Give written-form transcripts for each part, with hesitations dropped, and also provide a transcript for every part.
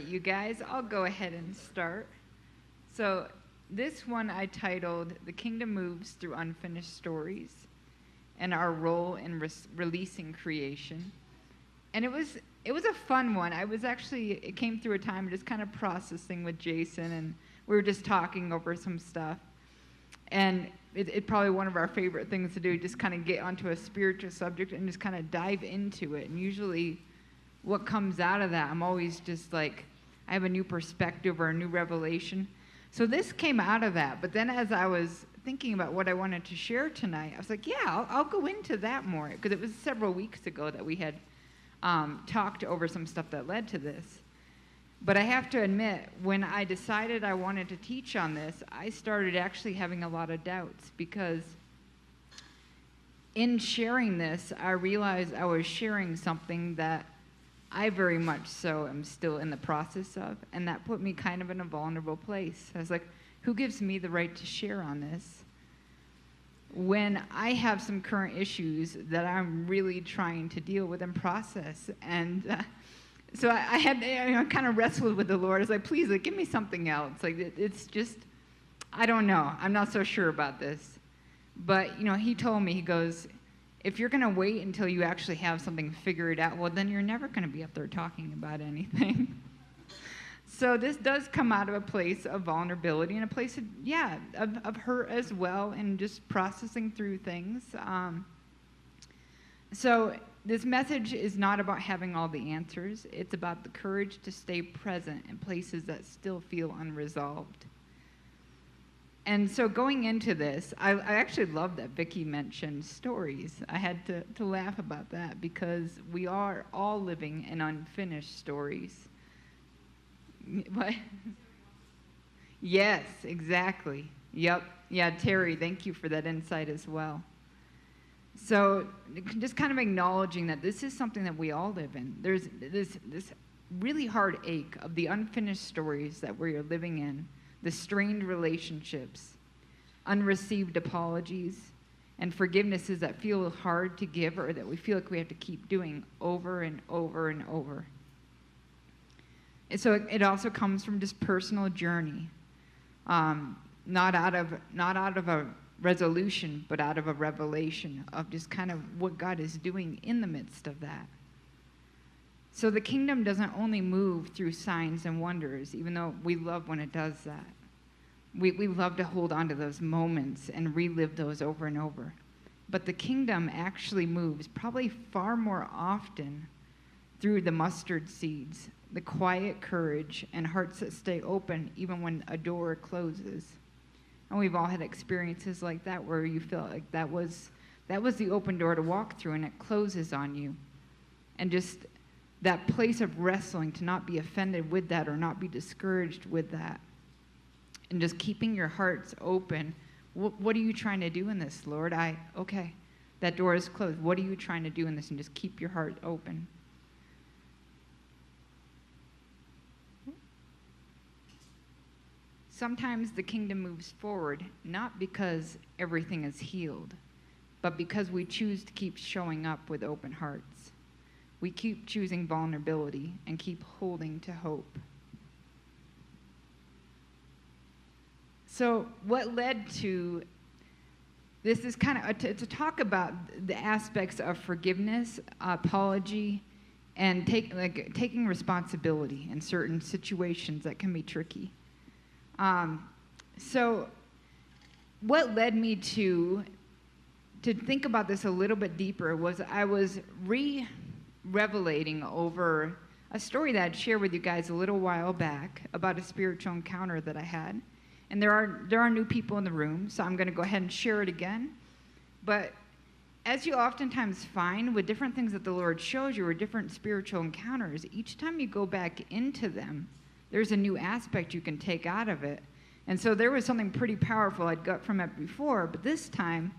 right, you guys, I'll go ahead and start. So this one I titled "The Kingdom Moves Through Unfinished Stories" and our role in releasing creation. And it was a fun one. It came through a time just kind of processing with Jason, and we were just talking over some stuff. And it's probably one of our favorite things to do, just kind of get onto a spiritual subject and just kind of dive into it. And usually what comes out of that, I'm always just like, I have a new perspective or a new revelation. So this came out of that. But then as I was thinking about what I wanted to share tonight, I was like, yeah, I'll go into that more. Because it was several weeks ago that we had talked over some stuff that led to this. But I have to admit, when I decided I wanted to teach on this, I started actually having a lot of doubts, because in sharing this, I realized I was sharing something that I very much so am still in the process of, and that put me kind of in a vulnerable place. I was like, who gives me the right to share on this when I have some current issues that I'm really trying to deal with and process? And so I had kind of wrestled with the Lord. I was like, please, like, give me something else. Like, it's just, I don't know. I'm not so sure about this. But, he told me, he goes, if you're going to wait until you actually have something figured out, well, then you're never going to be up there talking about anything. So this does come out of a place of vulnerability and a place of hurt as well, and just processing through things. So this message is not about having all the answers. It's about the courage to stay present in places that still feel unresolved. And so going into this, I actually love that Vicki mentioned stories. I had to laugh about that, because we are all living in unfinished stories. What? Yes, exactly. Yep. Yeah, Terry, thank you for that insight as well. So just kind of acknowledging that this is something that we all live in. There's this really hard ache of the unfinished stories that we're living in, the strained relationships, unreceived apologies, and forgivenesses that feel hard to give, or that we feel like we have to keep doing over and over and over. And so it also comes from just personal journey, not out of a resolution, but out of a revelation of just kind of what God is doing in the midst of that. So the kingdom doesn't only move through signs and wonders, even though we love when it does that. We love to hold on to those moments and relive those over and over. But the kingdom actually moves probably far more often through the mustard seeds, the quiet courage, and hearts that stay open even when a door closes. And we've all had experiences like that, where you feel like that was the open door to walk through, and it closes on you. And just that place of wrestling to not be offended with that, or not be discouraged with that. And just keeping your hearts open. What are you trying to do in this, Lord? Okay, that door is closed. What are you trying to do in this? And just keep your heart open. Sometimes the kingdom moves forward, not because everything is healed, but because we choose to keep showing up with open hearts. We keep choosing vulnerability and keep holding to hope. So what led to this is kind of to talk about the aspects of forgiveness, apology, and taking responsibility in certain situations that can be tricky. So what led me to think about this a little bit deeper was I was revelating over a story that I'd shared with you guys a little while back about a spiritual encounter that I had. And there are new people in the room, so I'm going to go ahead and share it again. But as you oftentimes find with different things that the Lord shows you, or different spiritual encounters, each time you go back into them, there's a new aspect you can take out of it. And so there was something pretty powerful I'd got from it before, but this time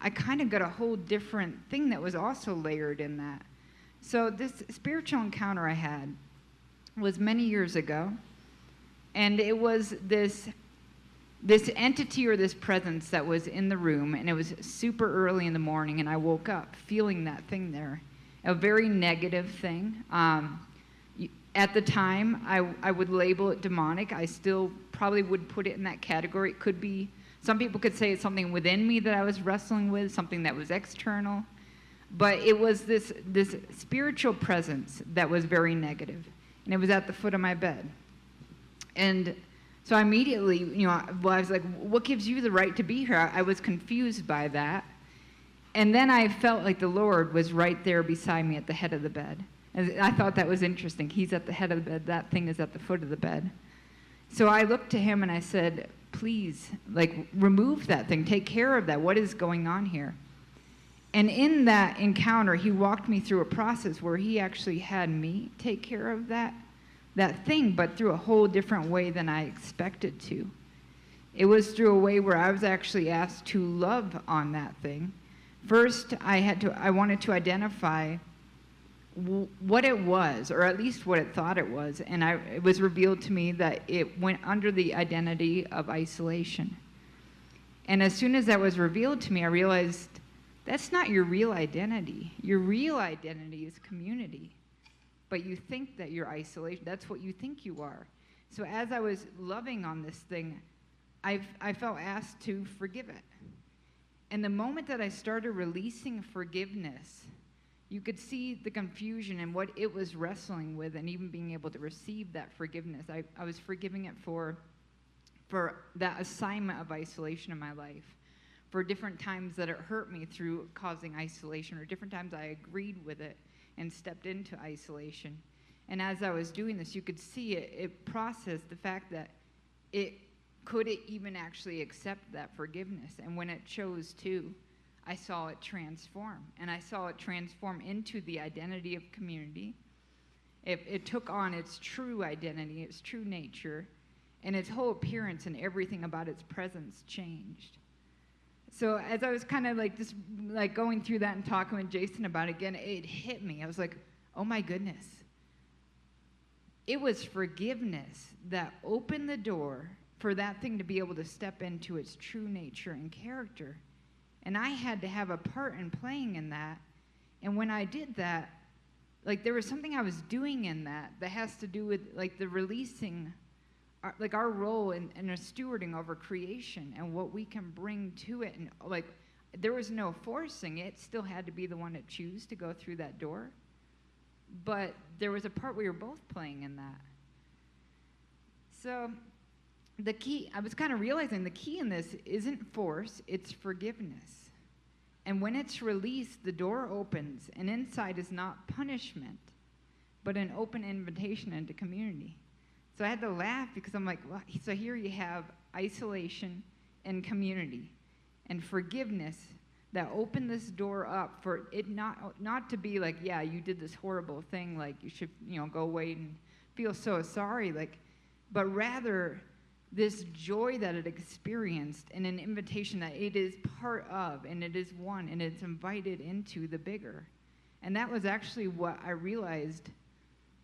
I kind of got a whole different thing that was also layered in that. So this spiritual encounter I had was many years ago, and it was this entity or this presence that was in the room, and it was super early in the morning, and I woke up feeling that thing there, a very negative thing. At the time, I would label it demonic. I still probably would put it in that category. It could be, some people could say it's something within me that I was wrestling with, something that was external. But it was this spiritual presence that was very negative, and it was at the foot of my bed. And so immediately, I was like, what gives you the right to be here? I was confused by that. And then I felt like the Lord was right there beside me at the head of the bed. And I thought that was interesting. He's at the head of the bed. That thing is at the foot of the bed. So I looked to him and I said, please, remove that thing. Take care of that. What is going on here? And in that encounter, he walked me through a process where he actually had me take care of that thing, but through a whole different way than I expected to. It was through a way where I was actually asked to love on that thing. First, I wanted to identify what it was, or at least what it thought it was, and it was revealed to me that it went under the identity of isolation. And as soon as that was revealed to me, I realized that's not your real identity. Your real identity is community. But you think that you're isolation. That's what you think you are. So as I was loving on this thing, I felt asked to forgive it. And the moment that I started releasing forgiveness, you could see the confusion and what it was wrestling with, and even being able to receive that forgiveness. I was forgiving it for that assignment of isolation in my life, for different times that it hurt me through causing isolation, or different times I agreed with it and stepped into isolation. And as I was doing this, you could see it processed the fact that it even actually accept that forgiveness. And when it chose to, I saw it transform. And I saw it transform into the identity of community. It took on its true identity, its true nature, and its whole appearance and everything about its presence changed. So as I was kind of just going through that and talking with Jason about it again, it hit me. I was like, oh my goodness. It was forgiveness that opened the door for that thing to be able to step into its true nature and character. And I had to have a part in playing in that. And when I did that, there was something I was doing in that has to do with the releasing, our role in a stewarding over creation and what we can bring to it. And there was no forcing it. Still had to be the one to choose to go through that door. But there was a part we were both playing in that. So the key, I was kind of realizing the key in this isn't force, it's forgiveness. And when it's released, the door opens, and inside is not punishment, but an open invitation into community. So I had to laugh because I'm like, well, so here you have isolation and community and forgiveness that opened this door up for it not to be yeah, you did this horrible thing, you should, go away and feel so sorry, but rather this joy that it experienced and an invitation that it is part of, and it is one, and it's invited into the bigger. And that was actually what I realized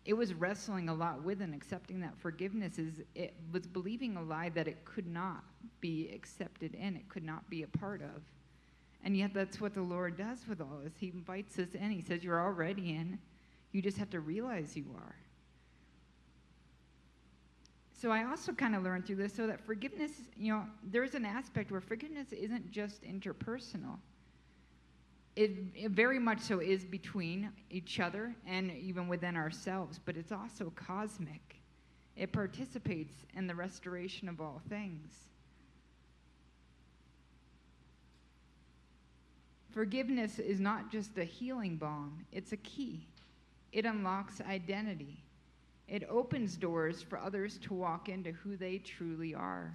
it was wrestling a lot with, and accepting that forgiveness it was believing a lie that it could not be accepted in, it could not be a part of. And yet that's what the Lord does with all this. He invites us in. He says, you're already in. You just have to realize you are. So I also kind of learned through this, so that forgiveness, there's an aspect where forgiveness isn't just interpersonal. It very much so is between each other and even within ourselves, but it's also cosmic. It participates in the restoration of all things. Forgiveness is not just a healing balm, it's a key. It unlocks identity. It opens doors for others to walk into who they truly are.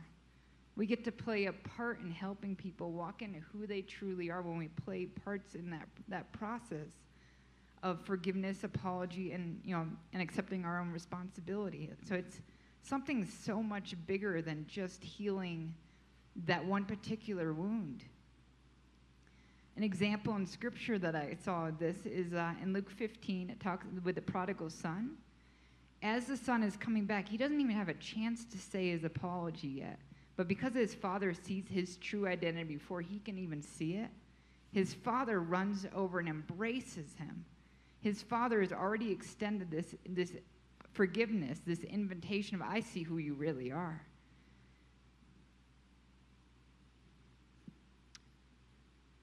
We get to play a part in helping people walk into who they truly are when we play parts in that process of forgiveness, apology, and accepting our own responsibility. So it's something so much bigger than just healing that one particular wound. An example in Scripture that I saw of this is in Luke 15. It talks with the prodigal son. As the son is coming back, he doesn't even have a chance to say his apology yet. But because his father sees his true identity before he can even see it, his father runs over and embraces him. His father has already extended this forgiveness, this invitation of, I see who you really are.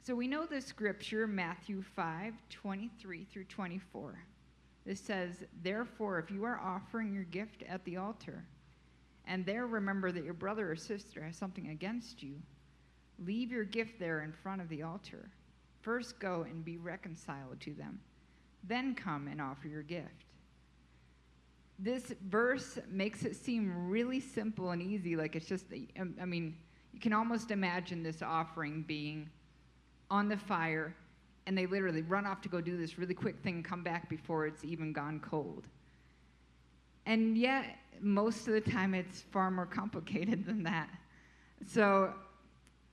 So we know the scripture, Matthew 5:23-24. This says, therefore, if you are offering your gift at the altar, and there remember that your brother or sister has something against you, leave your gift there in front of the altar. First go and be reconciled to them. Then come and offer your gift. This verse makes it seem really simple and easy, like it's just, I mean, you can almost imagine this offering being on the fire, and they literally run off to go do this really quick thing, come back before it's even gone cold. And yet, most of the time, it's far more complicated than that. So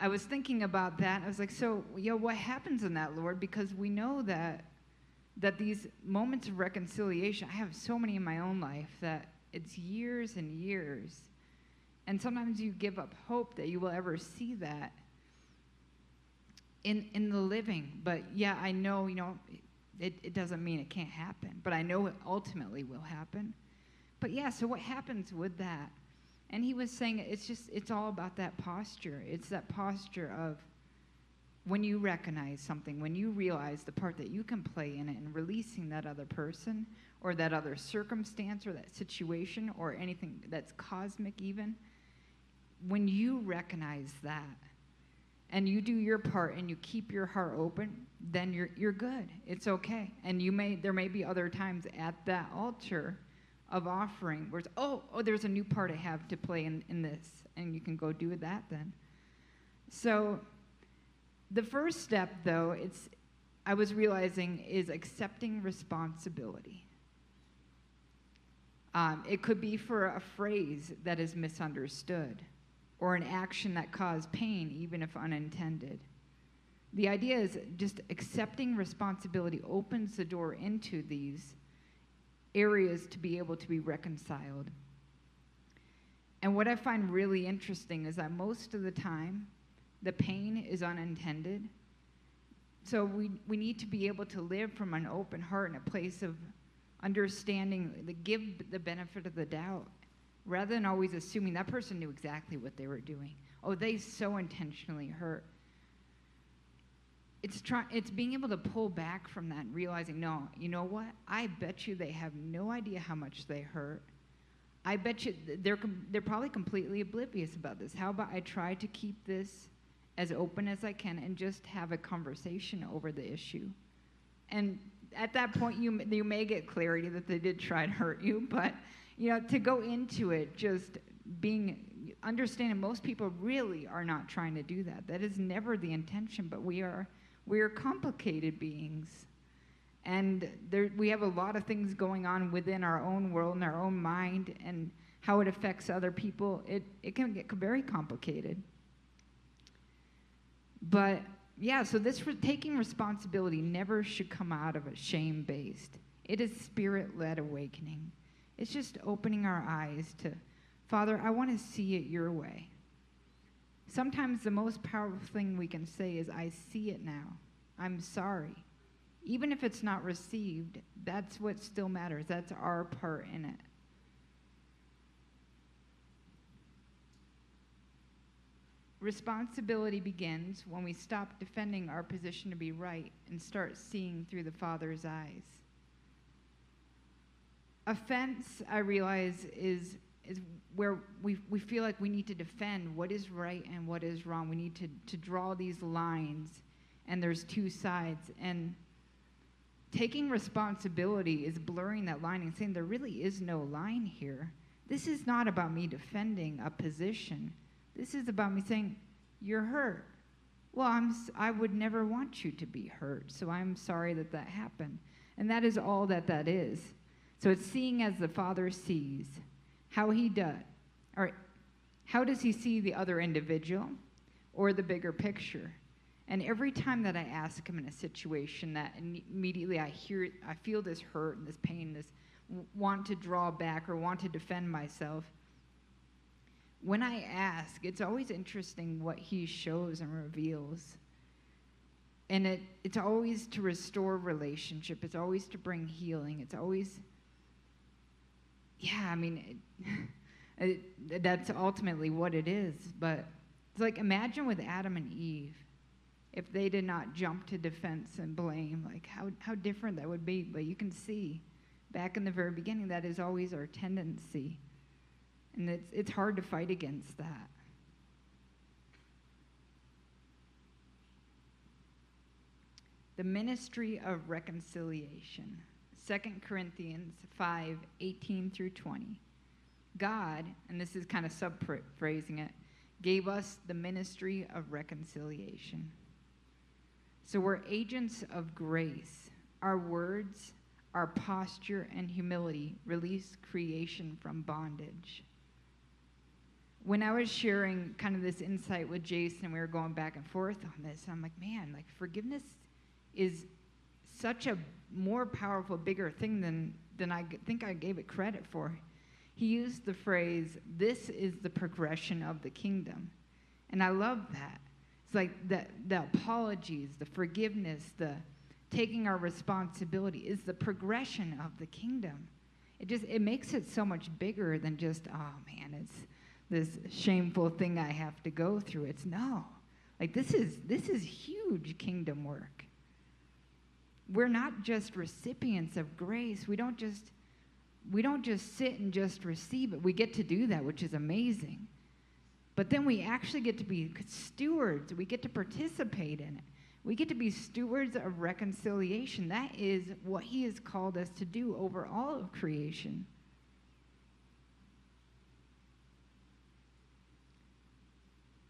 I was thinking about that. I was like, so, what happens in that, Lord? Because we know that these moments of reconciliation, I have so many in my own life that it's years and years. And sometimes you give up hope that you will ever see that in the living. But yeah, I know, it doesn't mean it can't happen. But I know it ultimately will happen. But yeah, so what happens with that? And he was saying it's all about that posture. It's that posture of when you recognize something, when you realize the part that you can play in it and releasing that other person or that other circumstance or that situation or anything that's cosmic even, when you recognize that and you do your part and you keep your heart open, then you're good. It's okay. And there may be other times at that altar of offering where it's, there's a new part I have to play in this, and you can go do that then. So the first step, though, I was realizing, is accepting responsibility. It could be for a phrase that is misunderstood or an action that caused pain, even if unintended. The idea is just accepting responsibility opens the door into these areas to be able to be reconciled. And what I find really interesting is that most of the time, the pain is unintended. So we need to be able to live from an open heart in a place of understanding, give the benefit of the doubt, rather than always assuming that person knew exactly what they were doing. Oh, they so intentionally hurt. It's being able to pull back from that and realizing, no, you know what? I bet you they have no idea how much they hurt. I bet you they're probably completely oblivious about this. How about I try to keep this as open as I can and just have a conversation over the issue? And at that point, you may get clarity that they did try to hurt you, but to go into it just understanding most people really are not trying to do that. That is never the intention, but we are complicated beings. And we have a lot of things going on within our own world and our own mind and how it affects other people. It can get very complicated. But yeah, so this taking responsibility never should come out of a shame-based. It is spirit-led awakening. It's just opening our eyes to, Father, I want to see it your way. Sometimes the most powerful thing we can say is, I see it now. I'm sorry. Even if it's not received, that's what still matters. That's our part in it. Responsibility begins when we stop defending our position to be right and start seeing through the Father's eyes. Offense, I realize, is where we feel like we need to defend what is right and what is wrong. We need to draw these lines, and there's two sides. And taking responsibility is blurring that line and saying there really is no line here. This is not about me defending a position. This is about me saying, you're hurt. Well, I would never want you to be hurt, so I'm sorry that happened. And that is all that is. So it's seeing as the Father sees. How he does, or how does he see the other individual or the bigger picture? And every time that I ask him in a situation that immediately I feel this hurt and this pain, this want to draw back or want to defend myself, when I ask, it's always interesting what he shows and reveals. And it's always to restore relationship. It's always to bring healing. It's always yeah, I mean, that's ultimately what it is. But it's like, imagine with Adam and Eve, if they did not jump to defense and blame, like how different that would be. But you can see back in the very beginning, that is always our tendency. And it's hard to fight against that. The ministry of reconciliation. 2 Corinthians 5:18 through 20. God, and this is kind of subphrasing it, gave us the ministry of reconciliation. So we're agents of grace. Our words, our posture, and humility release creation from bondage. When I was sharing kind of this insight with Jason, we were going back and forth on this, I'm like, man, like forgiveness is such a more powerful, bigger thing than I think I gave it credit for. He used the phrase, this is the progression of the kingdom. And I love that. It's like the apologies, the forgiveness, the taking our responsibility is the progression of the kingdom. It makes it so much bigger than just, oh man, it's this shameful thing I have to go through. It's no. Like this is huge kingdom work. We're not just recipients of grace. We don't just sit and just receive it. We get to do that, which is amazing. But then we actually get to be stewards. We get to participate in it. We get to be stewards of reconciliation. That is what he has called us to do over all of creation.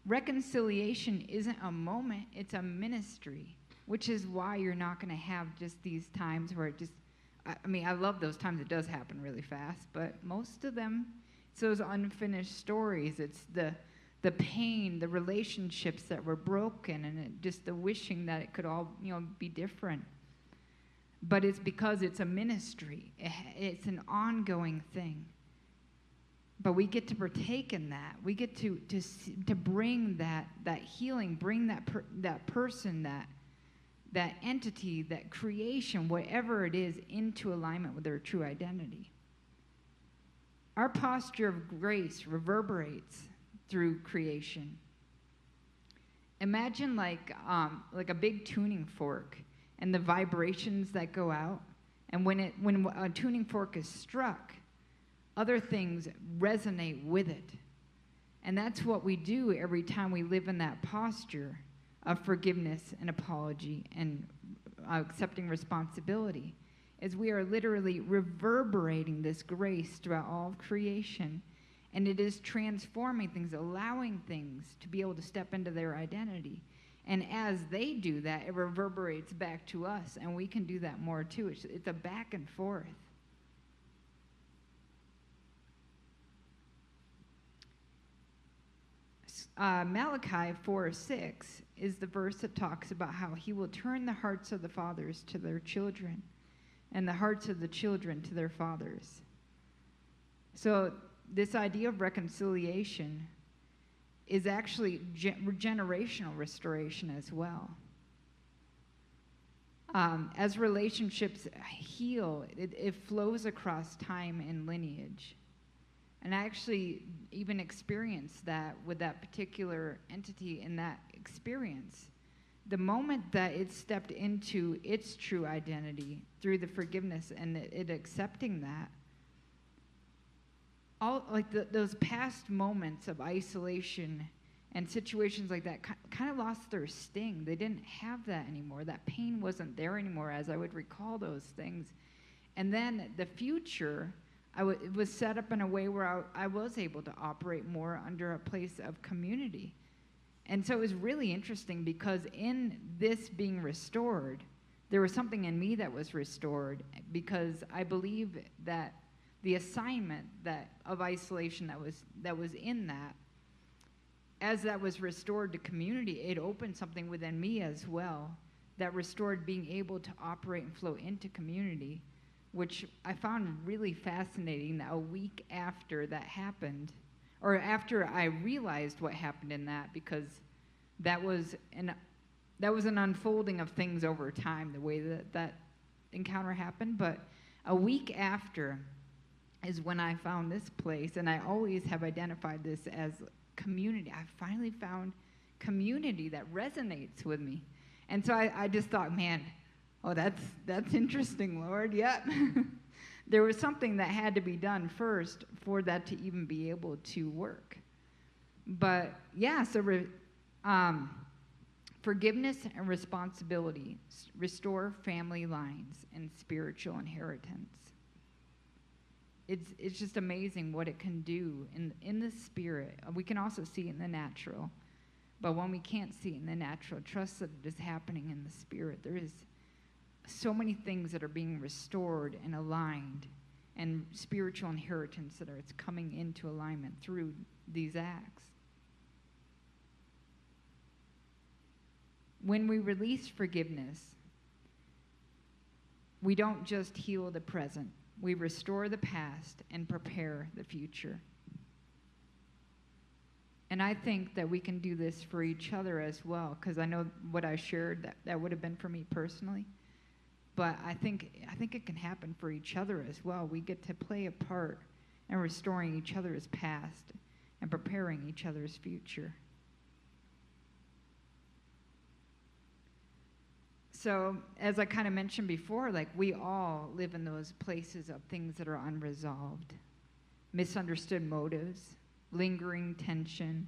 Reconciliation isn't a moment, it's a ministry, which is why you're not going to have just these times where it just, I mean, I love those times. It does happen really fast, but most of them, it's those unfinished stories. It's the pain, the relationships that were broken, and just the wishing that it could all, be different. But it's because it's a ministry. It's an ongoing thing. But we get to partake in that. We get to bring that healing, bring that person, that entity, that creation, whatever it is, into alignment with their true identity. Our posture of grace reverberates through creation. Imagine like a big tuning fork and the vibrations that go out. And when a tuning fork is struck, other things resonate with it. And that's what we do every time we live in that posture of forgiveness and apology and accepting responsibility, is we are literally reverberating this grace throughout all of creation, and it is transforming things, allowing things to be able to step into their identity. And as they do that, it reverberates back to us, and we can do that more too. It's a back and forth. Malachi 4:6 is the verse that talks about how he will turn the hearts of the fathers to their children and the hearts of the children to their fathers. So this idea of reconciliation is actually generational restoration as well. As relationships heal, it flows across time and lineage. And I actually even experienced that with that particular entity in that experience. The moment that it stepped into its true identity through the forgiveness and it accepting that, all like those past moments of isolation and situations like that kind of lost their sting. They didn't have that anymore. That pain wasn't there anymore as I would recall those things. And then the future, it was set up in a way where I was able to operate more under a place of community. And so it was really interesting because in this being restored, there was something in me that was restored, because I believe that the assignment of isolation that was in that, as that was restored to community, it opened something within me as well that restored being able to operate and flow into community, which I found really fascinating. That a week after that happened, or after I realized what happened in that, because that was an unfolding of things over time, the way that encounter happened. But a week after, is when I found this place, and I always have identified this as community. I finally found community that resonates with me. And so I just thought, man, oh, that's interesting, Lord. Yep. There was something that had to be done first for that to even be able to work. But yeah, so forgiveness and responsibility restore family lines and spiritual inheritance. It's just amazing what it can do in the spirit. We can also see it in the natural. But when we can't see it in the natural, trust that it is happening in the spirit. There is so many things that are being restored and aligned, and spiritual inheritance that it's coming into alignment through these acts. When we release forgiveness, we don't just heal the present. We restore the past and prepare the future. And I think that we can do this for each other as well, because I know what I shared, that would have been for me personally. But I think it can happen for each other as well. We get to play a part in restoring each other's past and preparing each other's future. So, as I kind of mentioned before, like, we all live in those places of things that are unresolved, misunderstood motives, lingering tension,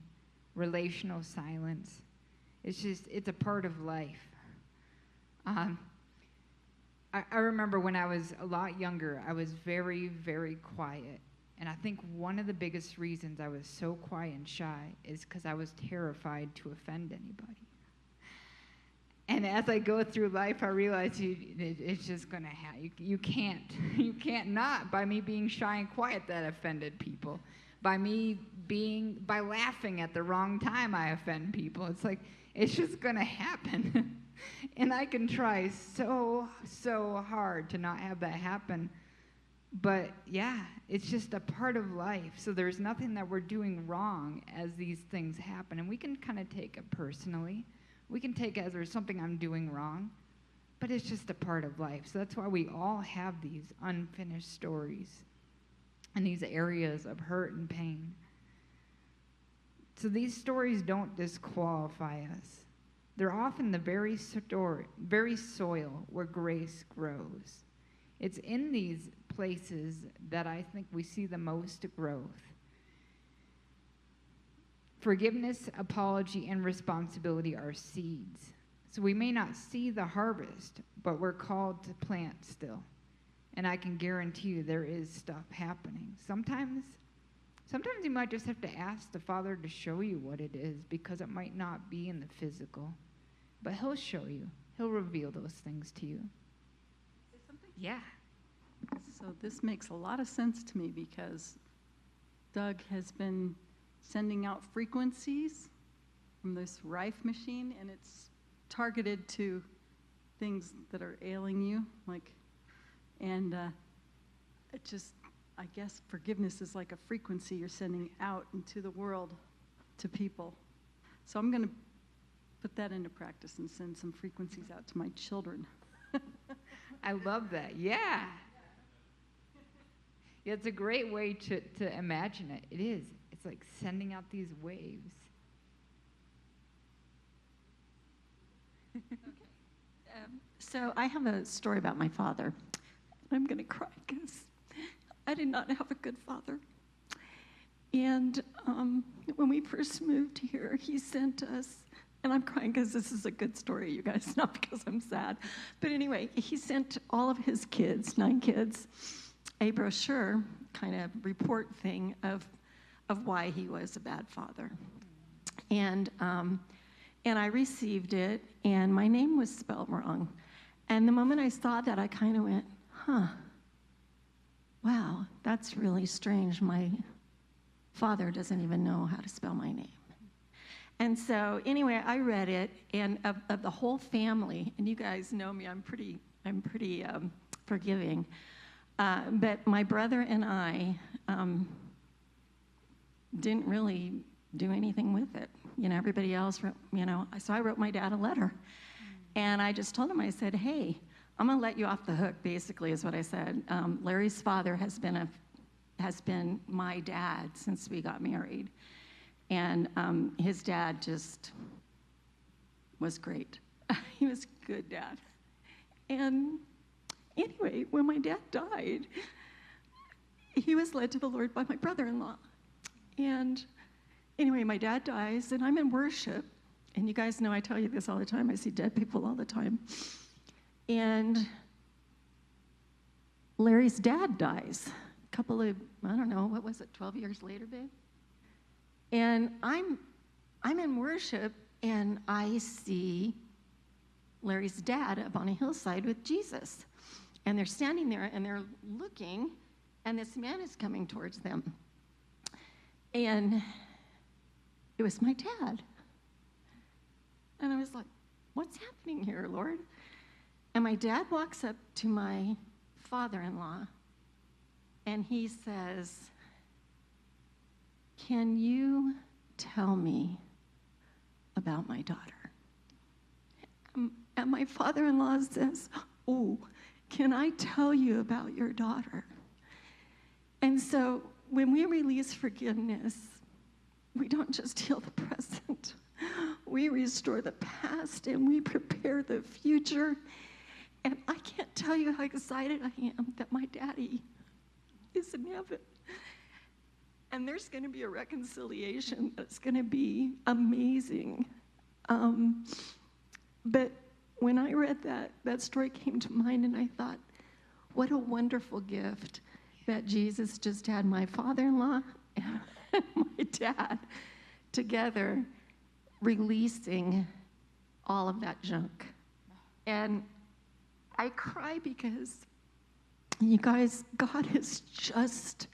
relational silence. It's a part of life. I remember when I was a lot younger, I was very, very quiet. And I think one of the biggest reasons I was so quiet and shy is because I was terrified to offend anybody. And as I go through life, I realize it's just going to happen. You can't not, by me being shy and quiet, that offended people. By laughing at the wrong time, I offend people. It's like, it's just going to happen. And I can try so hard to not have that happen. But yeah, it's just a part of life. So there's nothing that we're doing wrong as these things happen. And we can kind of take it personally. We can take it as there's something I'm doing wrong. But it's just a part of life. So that's why we all have these unfinished stories and these areas of hurt and pain. So these stories don't disqualify us. They're often the very soil where grace grows. It's in these places that I think we see the most growth. Forgiveness, apology, and responsibility are seeds. So we may not see the harvest, but we're called to plant still. And I can guarantee you there is stuff happening. Sometimes you might just have to ask the Father to show you what it is, because it might not be in the physical. But He'll show you. He'll reveal those things to you. Say something? Yeah. So this makes a lot of sense to me, because Doug has been sending out frequencies from this Rife machine, and it's targeted to things that are ailing you, it just, I guess forgiveness is like a frequency you're sending out into the world to people. So I'm going to put that into practice and send some frequencies out to my children. I love that. Yeah. Yeah, it's a great way to imagine it. It is. It's like sending out these waves. Okay. So I have a story about my father. I'm going to cry because I did not have a good father. And when we first moved here, he sent us, and I'm crying because this is a good story, you guys, not because I'm sad. But anyway, he sent all of his kids, 9 kids, a brochure kind of report thing of why he was a bad father. And I received it, and my name was spelled wrong. And the moment I saw that, I kind of went, wow, that's really strange. My father doesn't even know how to spell my name. And so anyway, I read it, and of the whole family, and you guys know me, I'm pretty forgiving. But my brother and I didn't really do anything with it. Everybody else wrote, so I wrote my dad a letter. And I just told him, I said, hey, I'm going to let you off the hook, basically, is what I said. Larry's father has been has been my dad since we got married. And his dad just was great. He was a good dad. And anyway, when my dad died, he was led to the Lord by my brother-in-law. And anyway, my dad dies, and I'm in worship. And you guys know I tell you this all the time. I see dead people all the time. And Larry's dad dies. A couple of, I don't know, what was it, 12 years later, babe? And I'm in worship, and I see Larry's dad up on a hillside with Jesus. And they're standing there, and they're looking, and this man is coming towards them. And it was my dad. And I was like, what's happening here, Lord? And my dad walks up to my father-in-law, and he says, can you tell me about my daughter? And my father-in-law says, oh, can I tell you about your daughter? And so when we release forgiveness, we don't just heal the present. We restore the past, and we prepare the future. And I can't tell you how excited I am that my daddy is in heaven. And there's going to be a reconciliation that's going to be amazing. But when I read that story came to mind, and I thought, what a wonderful gift that Jesus just had my father-in-law and my dad together releasing all of that junk. And I cry because, you guys, God is just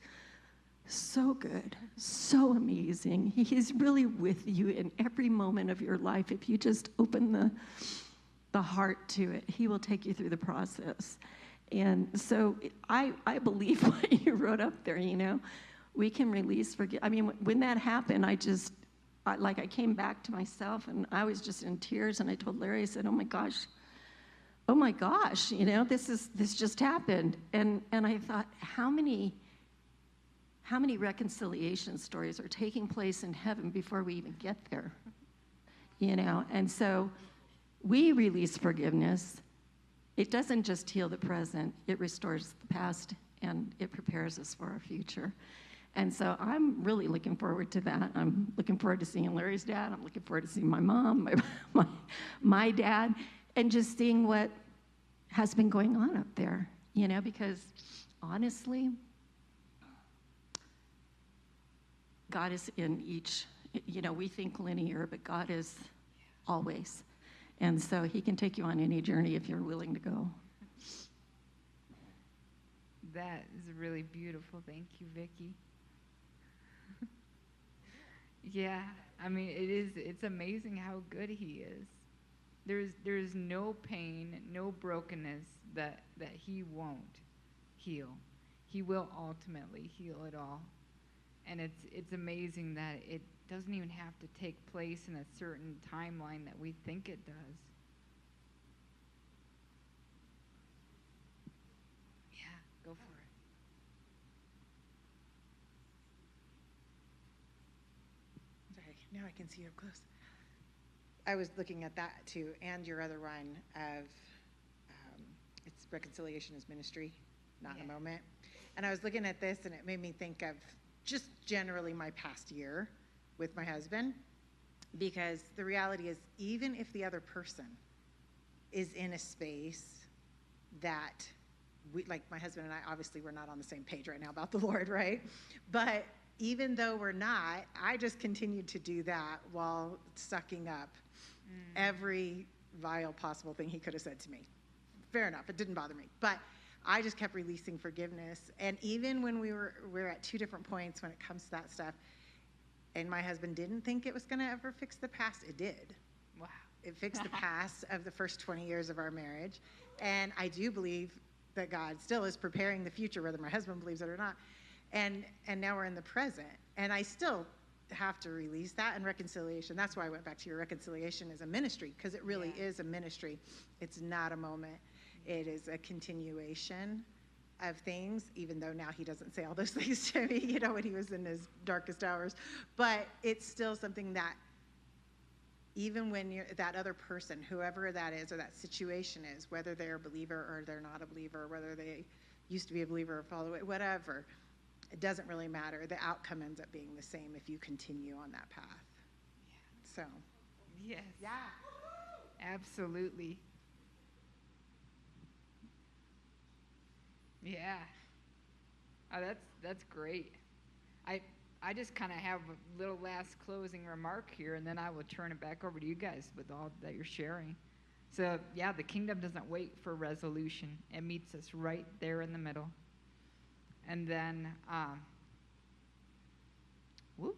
so good, so amazing. He's really with you in every moment of your life. If you just open the heart to it, he will take you through the process. And so I believe what you wrote up there, you know. We can release, forgive. I mean, when that happened, I came back to myself, and I was just in tears, and I told Larry, I said, oh my gosh, you know, this just happened. And I thought, how many reconciliation stories are taking place in heaven before we even get there? You know, and so we release forgiveness. It doesn't just heal the present, it restores the past, and it prepares us for our future. And so I'm really looking forward to that. I'm looking forward to seeing Larry's dad. I'm looking forward to seeing my mom, my dad, and just seeing what has been going on up there, you know, because honestly, God is in each, you know, we think linear, but God is always. And so he can take you on any journey if you're willing to go. That is really beautiful. Thank you, Vicki. Yeah, I mean, it's amazing how good he is. There's no pain, no brokenness that he won't heal. He will ultimately heal it all. And it's amazing that it doesn't even have to take place in a certain timeline that we think it does. Yeah, go for it. Sorry, now I can see you up close. I was looking at that too, and your other one of it's reconciliation is ministry, not in a moment. And I was looking at this, and it made me think of just generally my past year with my husband, because the reality is, even if the other person is in a space that we, like my husband and I, obviously we're not on the same page right now about the Lord, right? But even though we're not, I just continued to do that while sucking up every vile possible thing he could have said to me. Fair enough, it didn't bother me. But I just kept releasing forgiveness. And even when we're at two different points when it comes to that stuff, and my husband didn't think it was going to ever fix the past, it did. Wow. It fixed the past of the first 20 years of our marriage. And I do believe that God still is preparing the future, whether my husband believes it or not. And now we're in the present. And I still have to release that and reconciliation. That's why I went back to your reconciliation as a ministry, because it really is a ministry. It's not a moment. It is a continuation of things, even though now he doesn't say all those things to me, you know, when he was in his darkest hours. But it's still something that even when you're that other person, whoever that is or that situation is, whether they're a believer or they're not a believer, or whether they used to be a believer or follow it, whatever, it doesn't really matter. The outcome ends up being the same if you continue on that path. So, Yes. yeah. Absolutely. Yeah. Oh, that's great. I just kind of have a little last closing remark here, and then I will turn it back over to you guys with all that you're sharing. So, yeah, the kingdom doesn't wait for resolution. It meets us right there in the middle. And then, whoop,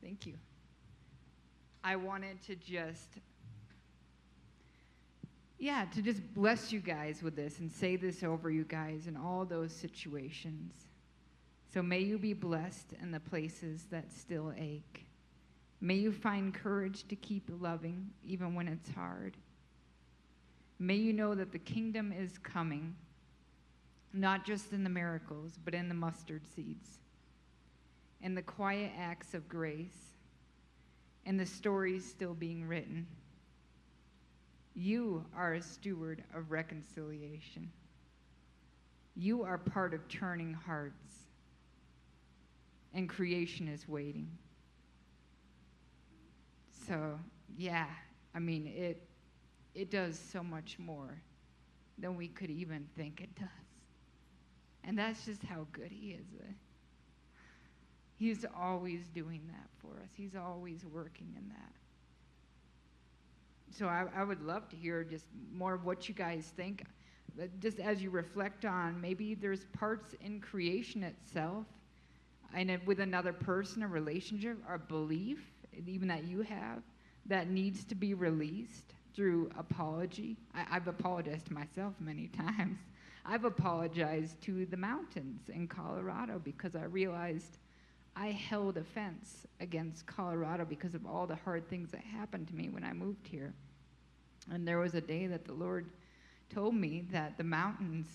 thank you. I wanted to just bless you guys with this and say this over you guys in all those situations. So may you be blessed in the places that still ache. May you find courage to keep loving even when it's hard. May you know that the kingdom is coming, not just in the miracles, but in the mustard seeds, in the quiet acts of grace, and the stories still being written. You are a steward of reconciliation. You are part of turning hearts, and creation is waiting. So, yeah, I mean, it does so much more than we could even think it does. And that's just how good he is. He's always doing that for us. He's always working in that. So I would love to hear just more of what you guys think. But just as you reflect on, maybe there's parts in creation itself and with another person, a relationship, or a belief, even that you have, that needs to be released through apology. I've apologized to myself many times. I've apologized to the mountains in Colorado because I realized I held offense against Colorado because of all the hard things that happened to me when I moved here. And there was a day that the Lord told me that the mountains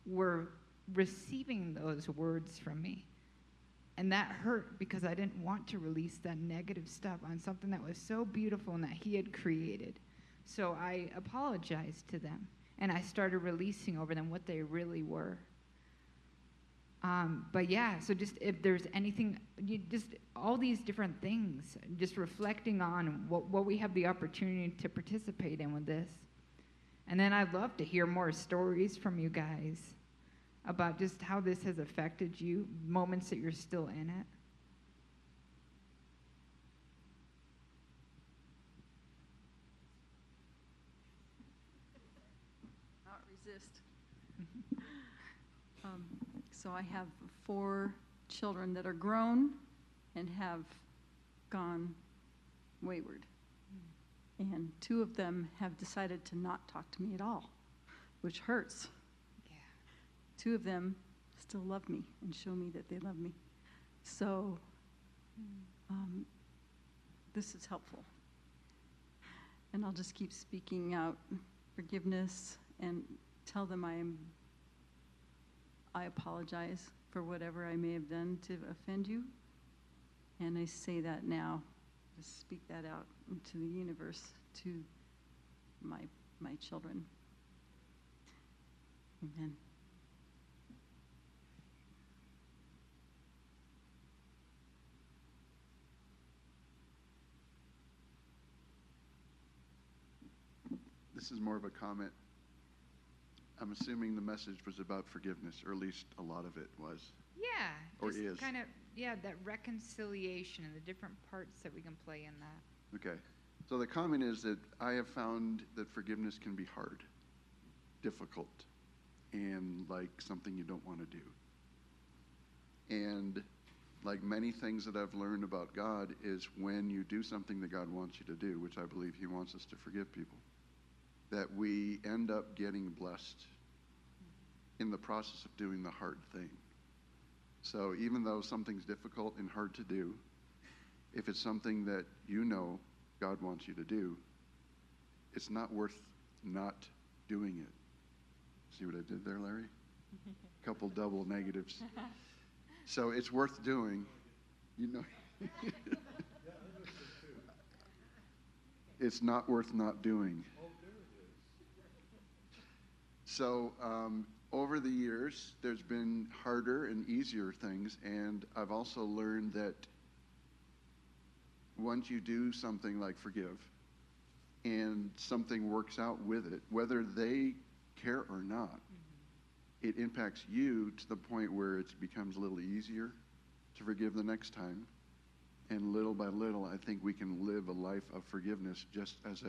were receiving those words from me. And that hurt because I didn't want to release that negative stuff on something that was so beautiful and that he had created. So I apologized to them, and I started releasing over them what they really were. But yeah, so just if there's anything, just all these different things, just reflecting on what we have the opportunity to participate in with this. And then I'd love to hear more stories from you guys about just how this has affected you, moments that you're still in it. Not resist. So I have 4 children that are grown and have gone wayward. And 2 of them have decided to not talk to me at all, which hurts. Yeah. 2 of them still love me and show me that they love me. So this is helpful. And I'll just keep speaking out forgiveness and tell them I apologize for whatever I may have done to offend you. And I say that now, just speak that out into the universe to my children. Amen. This is more of a comment. I'm assuming the message was about forgiveness, or at least a lot of it was. Yeah. Or just is. kind of, that reconciliation and the different parts that we can play in that. Okay. So the comment is that I have found that forgiveness can be hard, difficult, and like something you don't want to do. And like many things that I've learned about God is when you do something that God wants you to do, which I believe he wants us to forgive people, that we end up getting blessed in the process of doing the hard thing. So even though something's difficult and hard to do, if it's something that you know God wants you to do, it's not worth not doing it. See what I did there, Larry? A couple double negatives. So it's worth doing. You know, it's not worth not doing. So over the years, there's been harder and easier things, and I've also learned that once you do something like forgive, and something works out with it, whether they care or not, it impacts you to the point where it becomes a little easier to forgive the next time. And little by little, I think we can live a life of forgiveness just as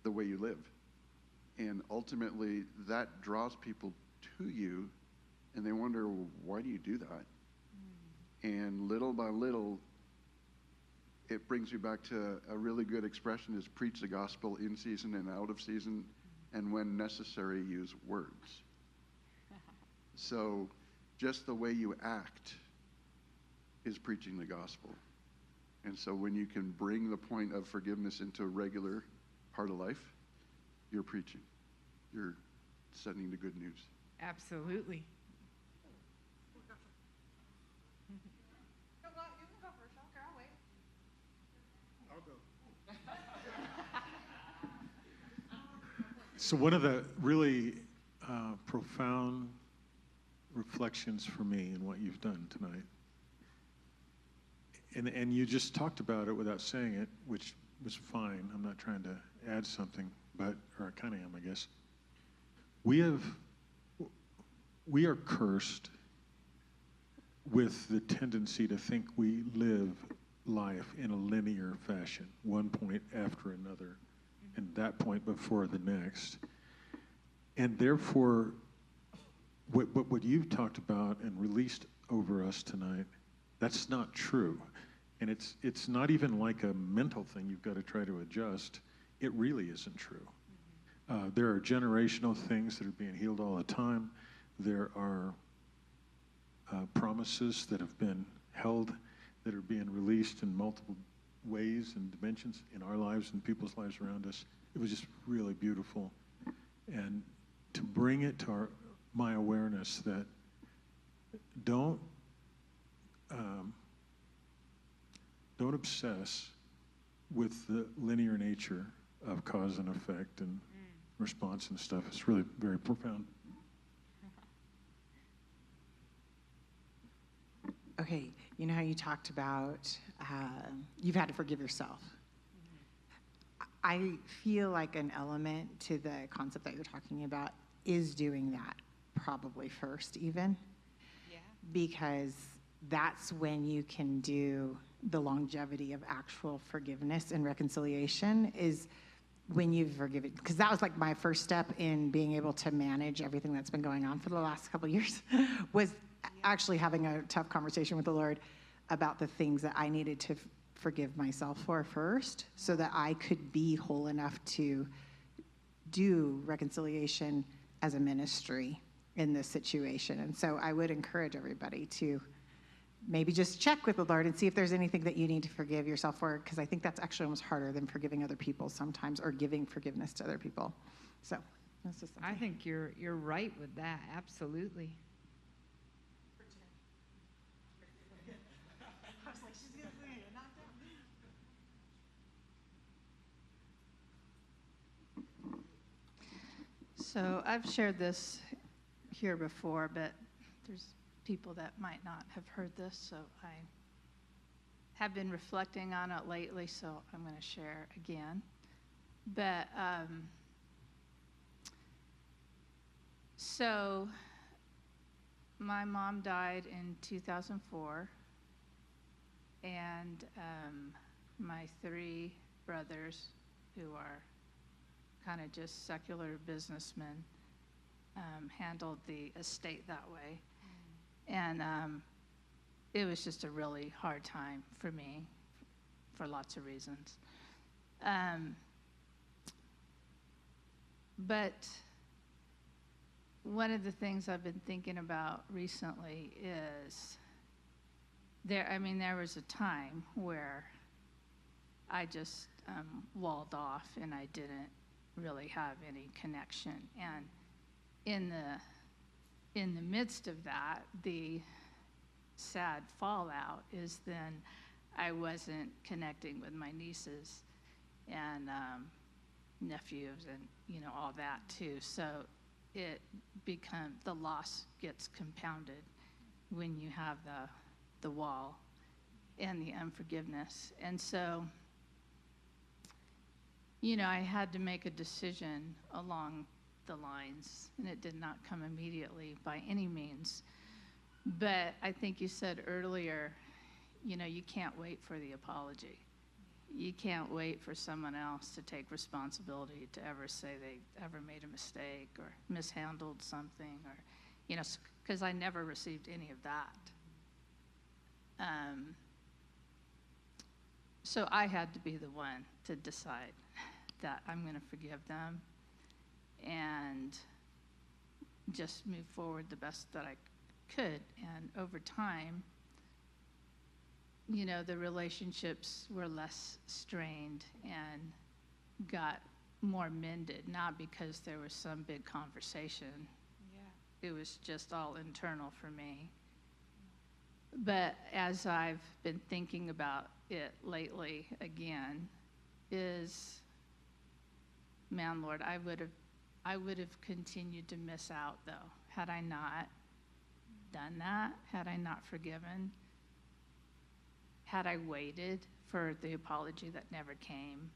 the way you live. And ultimately, that draws people to you, and they wonder, well, why do you do that? And little by little, it brings you back to a really good expression is preach the gospel in season and out of season, and when necessary, use words. So just the way you act is preaching the gospel. And so when you can bring the point of forgiveness into a regular part of life, you're preaching. You're sending the good news. Absolutely. So one of the really profound reflections for me in what you've done tonight, and you just talked about it without saying it, which was fine. I'm not trying to add something, or I kind of am, I guess. We are cursed with the tendency to think we live life in a linear fashion, one point after another, and that point before the next. And therefore, what you've talked about and released over us tonight, that's not true. And it's not even like a mental thing you've got to try to adjust. It really isn't true. There are generational things that are being healed all the time. There are promises that have been held that are being released in multiple ways and dimensions in our lives and people's lives around us. It was just really beautiful. And to bring it to my awareness that don't obsess with the linear nature of cause and effect and response and stuff. It's really very profound. Okay, you know how you talked about you've had to forgive yourself. I feel like an element to the concept that you're talking about is doing that probably first even. Yeah. Because that's when you can do the longevity of actual forgiveness and reconciliation is when you've forgiven. Because that was like my first step in being able to manage everything that's been going on for the last couple of years was actually having a tough conversation with the Lord about the things that I needed to forgive myself for first so that I could be whole enough to do reconciliation as a ministry in this situation. And so I would encourage everybody to maybe just check with the Lord and see if there's anything that you need to forgive yourself for, because I think that's actually almost harder than forgiving other people sometimes, or giving forgiveness to other people. So that's just something. I think you're right with that. Absolutely. So I've shared this here before, but there's people that might not have heard this, so I have been reflecting on it lately, so I'm going to share again. But so my mom died in 2004, and my three brothers, who are kind of just secular businessmen, handled the estate that way. And it was just a really hard time for me for lots of reasons. But one of the things I've been thinking about recently is there was a time where I just walled off and I didn't really have any connection. And in the midst of that, the sad fallout is then I wasn't connecting with my nieces and nephews and, you know, all that too. So the loss gets compounded when you have the wall and the unforgiveness. And so, you know, I had to make a decision along the lines, and it did not come immediately by any means. But I think you said earlier, you know, you can't wait for the apology. You can't wait for someone else to take responsibility to ever say they ever made a mistake or mishandled something, or, you know, because I never received any of that. So I had to be the one to decide that I'm going to forgive them and just move forward the best that I could. And over time, you know, the relationships were less strained and got more mended, not because there was some big conversation. Yeah. It was just all internal for me. But as I've been thinking about it lately again, is, man, Lord, I would have continued to miss out, though, had I not done that, had I not forgiven, had I waited for the apology that never came.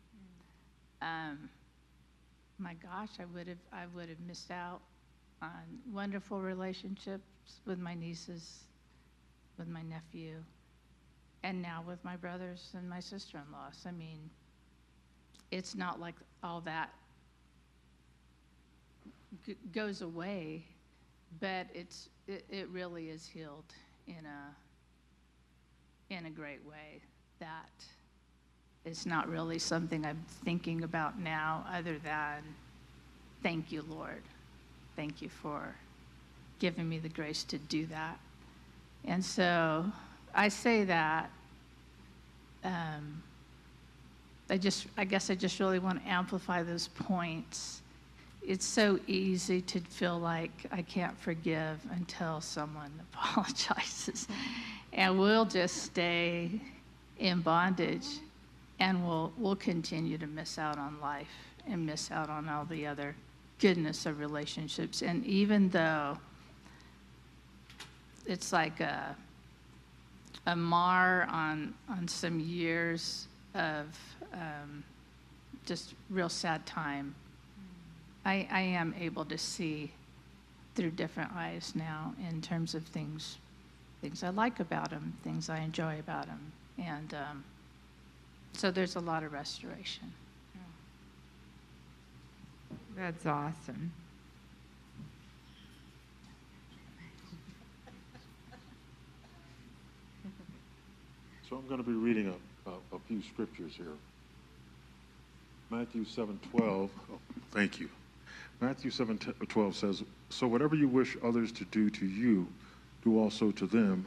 My gosh, I would have missed out on wonderful relationships with my nieces, with my nephew, and now with my brothers and my sister-in-laws. I mean, it's not like all that goes away, but it really is healed in a great way. That it's not really something I'm thinking about now, other than thank you, Lord. Thank you for giving me the grace to do that. And so I say that I guess I just really want to amplify those points. It's so easy to feel like I can't forgive until someone apologizes. And we'll just stay in bondage, and we'll continue to miss out on life and miss out on all the other goodness of relationships. And even though it's like a mar on some years of just real sad time, I am able to see through different eyes now in terms of things I like about them, things I enjoy about them. And so there's a lot of restoration. That's awesome. So I'm going to be reading a few scriptures here. Matthew 7:12. Oh, thank you. Matthew 7:12 says, "So whatever you wish others to do to you, do also to them,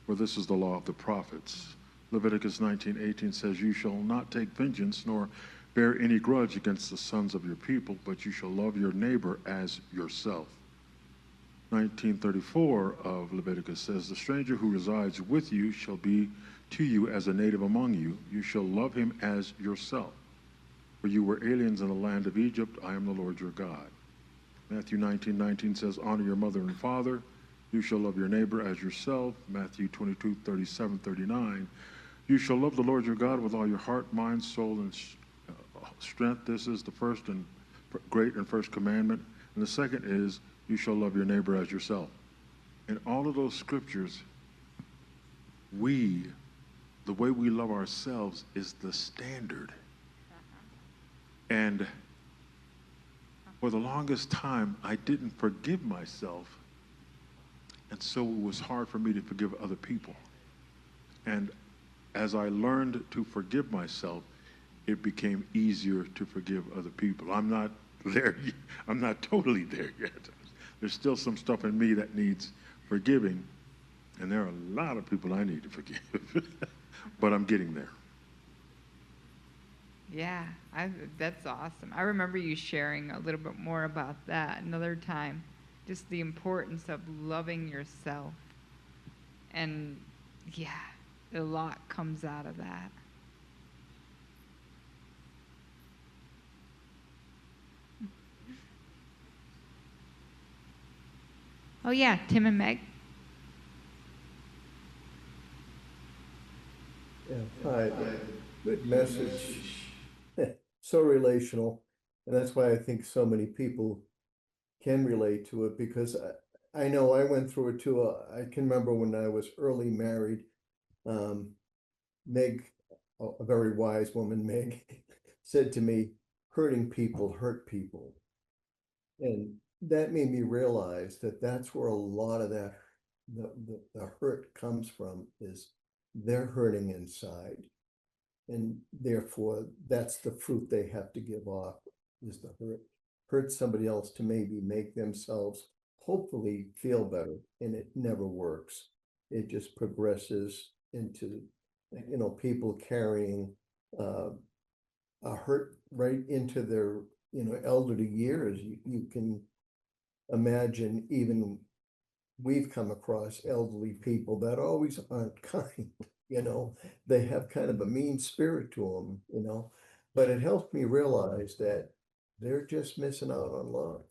for this is the law of the prophets." Leviticus 19:18 says, "You shall not take vengeance nor bear any grudge against the sons of your people, but you shall love your neighbor as yourself." 19:34 of Leviticus says, "The stranger who resides with you shall be to you as a native among you. You shall love him as yourself. For you were aliens in the land of Egypt. I am the Lord your God." Matthew 19:19 says, "Honor your mother and father. You shall love your neighbor as yourself." Matthew 22:37, 39. "You shall love the Lord your God with all your heart, mind, soul, and strength. This is the first and great and first commandment. And the second is, you shall love your neighbor as yourself." In all of those scriptures, the way we love ourselves is the standard. And for the longest time, I didn't forgive myself. And so it was hard for me to forgive other people. And as I learned to forgive myself, it became easier to forgive other people. I'm not there yet. I'm not totally there yet. There's still some stuff in me that needs forgiving. And there are a lot of people I need to forgive. But I'm getting there. Yeah, that's awesome. I remember you sharing a little bit more about that another time. Just the importance of loving yourself. And yeah, a lot comes out of that. Oh, yeah, Tim and Meg. Yeah, hi. Good message. So relational. And that's why I think so many people can relate to it because I know I went through it too. I can remember when I was early married, Meg, a very wise woman, Meg, said to me, hurting people hurt people. And that made me realize that that's where a lot of that, the hurt comes from is they're hurting inside. And therefore, that's the fruit they have to give off is the hurt somebody else to maybe make themselves hopefully feel better. And it never works. It just progresses into, people carrying a hurt right into their, elderly years. You can imagine even we've come across elderly people that always aren't kind, you know, they have kind of a mean spirit to them. But it helped me realize that they're just missing out on love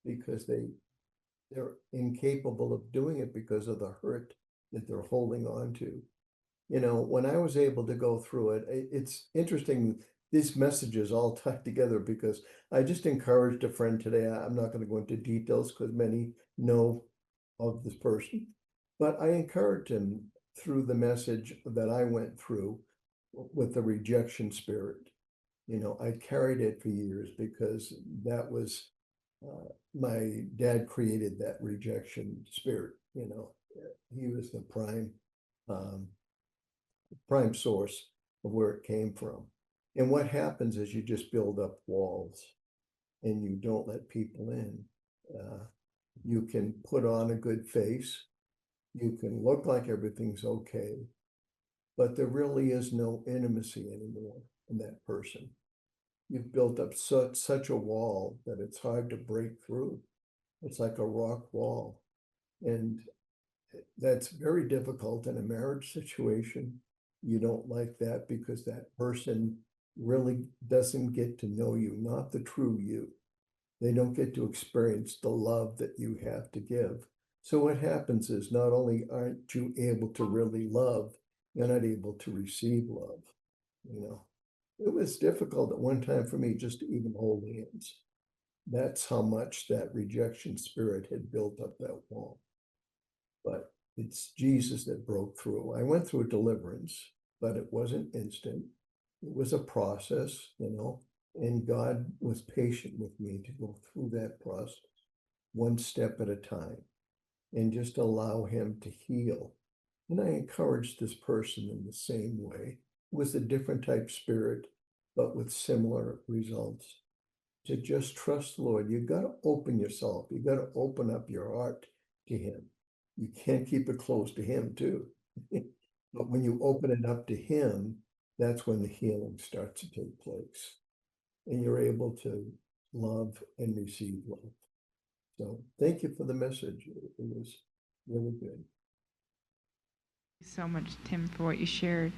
because they're incapable of doing it because of the hurt that they're holding on to. When I was able to go through it, it's interesting. These messages all tied together because I just encouraged a friend today. I'm not going to go into details because many know of this person, but I encouraged him through the message that I went through with the rejection spirit. I carried it for years because that was my dad created that rejection spirit. He was the um, prime source of where it came from. And what happens is you just build up walls and you don't let people in. You can put on a good face, you can look like everything's okay, but there really is no intimacy anymore in that person. You've built up such a wall that it's hard to break through. It's like a rock wall. And that's very difficult in a marriage situation. You don't like that because that person really doesn't get to know you, not the true you. They don't get to experience the love that you have to give. So what happens is not only aren't you able to really love, you're not able to receive love. You know, it was difficult at one time for me just to even hold hands. That's how much that rejection spirit had built up that wall. But it's Jesus that broke through. I went through a deliverance, but it wasn't instant. It was a process, and God was patient with me to go through that process one step at a time and just allow him to heal. And I encouraged this person in the same way. It was a different type spirit, but with similar results. To just trust the Lord. You got to open yourself. You got to open up your heart to him. You can't keep it closed to him too. But when you open it up to him, that's when the healing starts to take place. And you're able to love and receive love. So thank you for the message. It was really good. Thank you so much, Tim, for what you shared.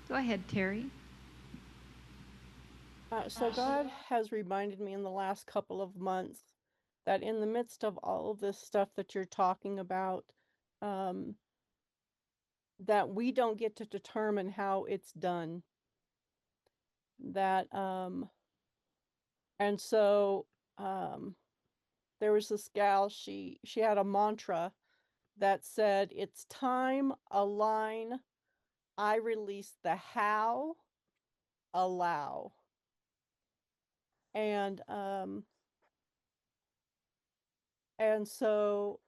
Go ahead, Terry. So God has reminded me in the last couple of months that in the midst of all of this stuff that you're talking about, um, that we don't get to determine how it's done. That and so there was this gal. She had a mantra that said, "It's time, align, I release the how, allow." And so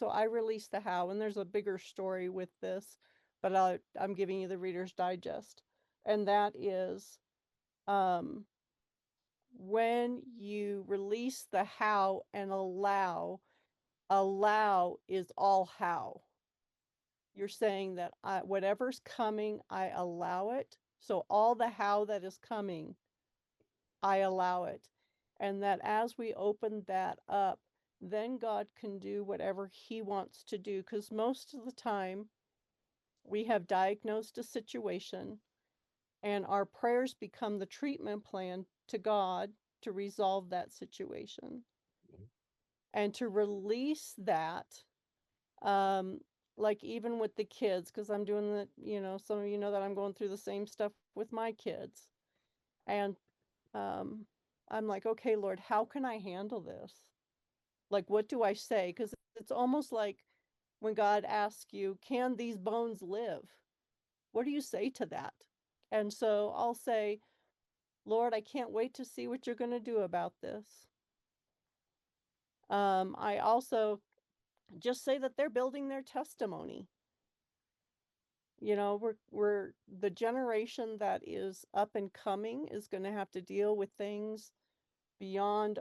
I released the how, and there's a bigger story with this, but I'm giving you the Reader's Digest. And that is, when you release the how and allow is all how. You're saying that whatever's coming, I allow it. So all the how that is coming, I allow it. And that as we open that up, then God can do whatever he wants to do. Because most of the time, we have diagnosed a situation and our prayers become the treatment plan to God to resolve that situation. And to release that, like even with the kids, because I'm doing the, some of you know that I'm going through the same stuff with my kids. And I'm like, okay, Lord, how can I handle this? Like, what do I say? Because it's almost like when God asks you, can these bones live? What do you say to that? And so I'll say, Lord, I can't wait to see what you're going to do about this. I also just say that they're building their testimony. We're the generation that is up and coming is going to have to deal with things beyond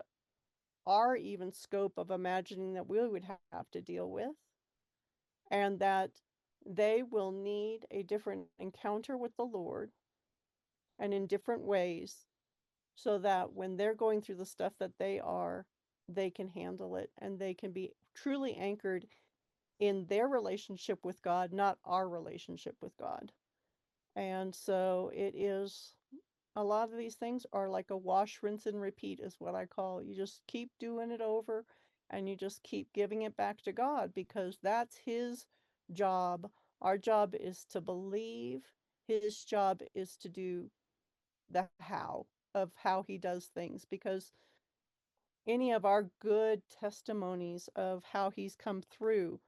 our even scope of imagining that we would have to deal with, and that they will need a different encounter with the Lord and in different ways, so that when they're going through the stuff that they can handle it and they can be truly anchored in their relationship with God, not our relationship with God. And so it is, a lot of these things are like a wash, rinse, and repeat is what I call. You just keep doing it over and you just keep giving it back to God, because that's his job. Our job is to believe. His job is to do the how of how he does things, because any of our good testimonies of how he's come through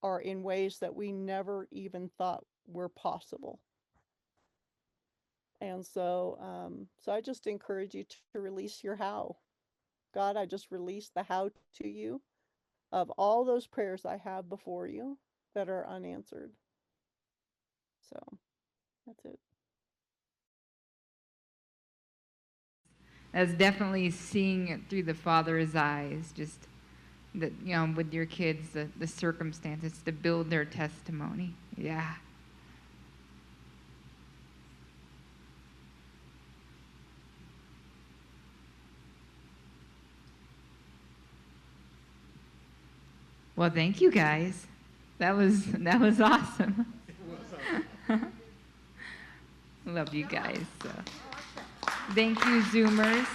are in ways that we never even thought were possible. And so I just encourage you to release your how. God, I just release the how to you of all those prayers I have before you that are unanswered. So that's it. That's definitely seeing it through the Father's eyes, just that, with your kids, the circumstances to build their testimony. Yeah. Well, thank you guys. That was awesome. Love you guys. Thank you, Zoomers.